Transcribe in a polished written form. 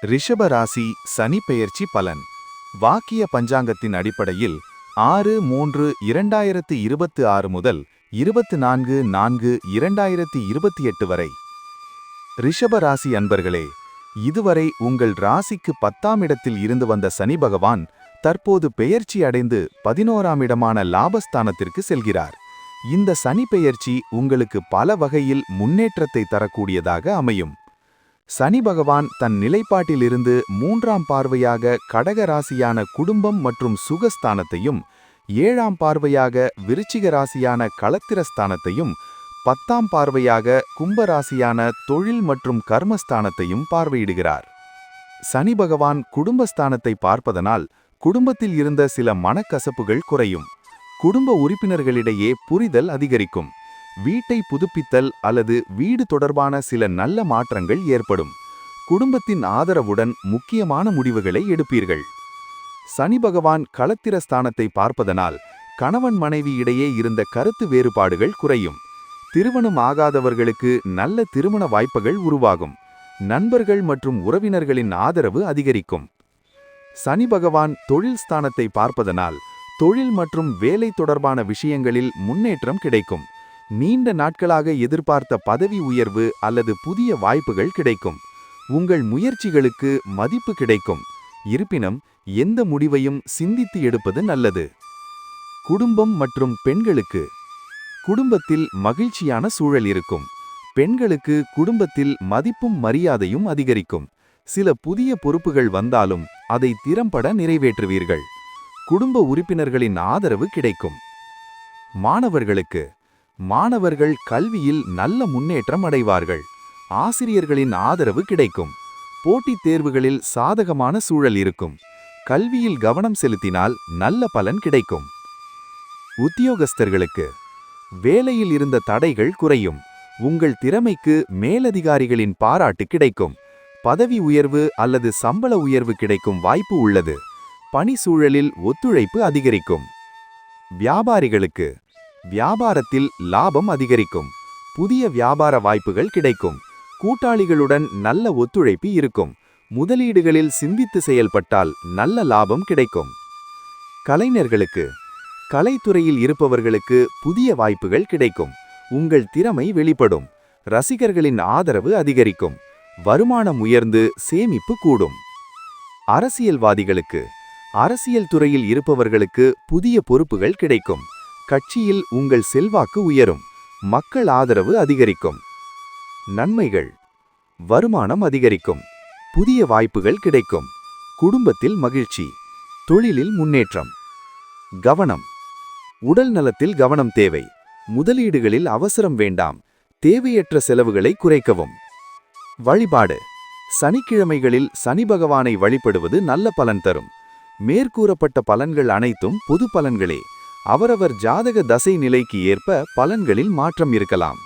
ரிஷப ராசி சனி பெயர்ச்சி பலன். வாக்கிய பஞ்சாங்கத்தின் அடிப்படையில் 6-3-2026 முதல் 24-4-2028 வரை. ரிஷப ராசி அன்பர்களே, இதுவரை உங்கள் ராசிக்கு 10ஆம் இடத்தில் இருந்து வந்த சனி பகவான் தற்போது பெயர்ச்சி அடைந்து 11ஆம் இடமான லாபஸ்தானத்திற்கு செல்கிறார். இந்த சனி பெயர்ச்சி உங்களுக்கு பல வகையில் முன்னேற்றத்தை தரக்கூடியதாக அமையும். சனி பகவான் தன் நிலைப்பாட்டிலிருந்து 3ஆம் பார்வையாக கடக ராசியான குடும்பம் மற்றும் சுகஸ்தானத்தையும், 7ஆம் பார்வையாக விருச்சிக ராசியான களத்திரஸ்தானத்தையும், 10ஆம் பார்வையாக கும்பராசியான தொழில் மற்றும் கர்மஸ்தானத்தையும் பார்வையிடுகிறார். சனி பகவான் குடும்பஸ்தானத்தை பார்ப்பதனால் குடும்பத்தில் இருந்த சில மனக்கசப்புகள் குறையும். குடும்ப உறுப்பினர்களிடையே புரிதல் அதிகரிக்கும். வீட்டை புதுப்பித்தல் அல்லது வீடு தொடர்பான சில நல்ல மாற்றங்கள் ஏற்படும். குடும்பத்தின் ஆதரவுடன் முக்கியமான முடிவுகளை எடுப்பீர்கள். சனி பகவான் களத்திரஸ்தானத்தை பார்ப்பதனால் கணவன் மனைவி இடையே இருந்த கருத்து வேறுபாடுகள் குறையும். திருமணம் ஆகாதவர்களுக்கு நல்ல திருமண வாய்ப்புகள் உருவாகும். நண்பர்கள் மற்றும் உறவினர்களின் ஆதரவு அதிகரிக்கும். சனி பகவான் தொழில் ஸ்தானத்தை பார்ப்பதனால் தொழில் மற்றும் வேலை தொடர்பான விஷயங்களில் முன்னேற்றம் கிடைக்கும். நீண்ட நாட்களாக எதிர்பார்த்த பதவி உயர்வு அல்லது புதிய வாய்ப்புகள் கிடைக்கும். உங்கள் முயற்சிகளுக்கு மதிப்பு கிடைக்கும். இருப்பினும் எந்த முடிவையும் சிந்தித்து எடுப்பது நல்லது. குடும்பம் மற்றும் பெண்களுக்கு குடும்பத்தில் மகிழ்ச்சியான சூழல் இருக்கும். பெண்களுக்கு குடும்பத்தில் மதிப்பும் மரியாதையும் அதிகரிக்கும். சில புதிய பொறுப்புகள் வந்தாலும் அதை திறம்பட நிறைவேற்றுவீர்கள். குடும்ப உறுப்பினர்களின் ஆதரவு கிடைக்கும். மாணவர்கள் கல்வியில் நல்ல முன்னேற்றம் அடைவார்கள். ஆசிரியர்களின் ஆதரவு கிடைக்கும். போட்டித் தேர்வுகளில் சாதகமான சூழல் இருக்கும். கல்வியில் கவனம் செலுத்தினால் நல்ல பலன் கிடைக்கும். உத்தியோகஸ்தர்களுக்கு வேலையில் இருந்த தடைகள் குறையும். உங்கள் திறமைக்கு மேலதிகாரிகளின் பாராட்டு கிடைக்கும். பதவி உயர்வு அல்லது சம்பள உயர்வு கிடைக்கும் வாய்ப்பு உள்ளது. பணி சூழலில் ஒத்துழைப்பு அதிகரிக்கும். வியாபாரிகளுக்கு வியாபாரத்தில் லாபம் அதிகரிக்கும். புதிய வியாபார வாய்ப்புகள் கிடைக்கும். கூட்டாளிகளுடன் நல்ல ஒத்துழைப்பு இருக்கும். முதலீடுகளில் சிந்தித்து செயல்பட்டால் நல்ல லாபம் கிடைக்கும். கலைஞர்களுக்கு கலைத்துறையில் இருப்பவர்களுக்கு புதிய வாய்ப்புகள் கிடைக்கும். உங்கள் திறமை வெளிப்படும். ரசிகர்களின் ஆதரவு அதிகரிக்கும். வருமானம் உயர்ந்து சேமிப்பு கூடும். அரசியல்வாதிகளுக்கு அரசியல் துறையில் இருப்பவர்களுக்கு புதிய பொறுப்புகள் கிடைக்கும். கட்சியில் உங்கள் செல்வாக்கு உயரும். மக்கள் ஆதரவு அதிகரிக்கும். நன்மைகள்: வருமானம் அதிகரிக்கும். புதிய வாய்ப்புகள் கிடைக்கும். குடும்பத்தில் மகிழ்ச்சி. தொழிலில் முன்னேற்றம். கவனம்: உடல் நலத்தில் கவனம் தேவை. முதலீடுகளில் அவசரம் வேண்டாம். தேவையற்ற செலவுகளை குறைக்கவும். வழிபாடு: சனிக்கிழமைகளில் சனி பகவானை வழிபடுவது நல்ல பலன் தரும். மேற்கூறப்பட்ட பலன்கள் அனைத்தும் பொது பலன்களே. அவரவர் ஜாதக தசை நிலைக்கு ஏற்ப பலன்களில் மாற்றம் இருக்கலாம்.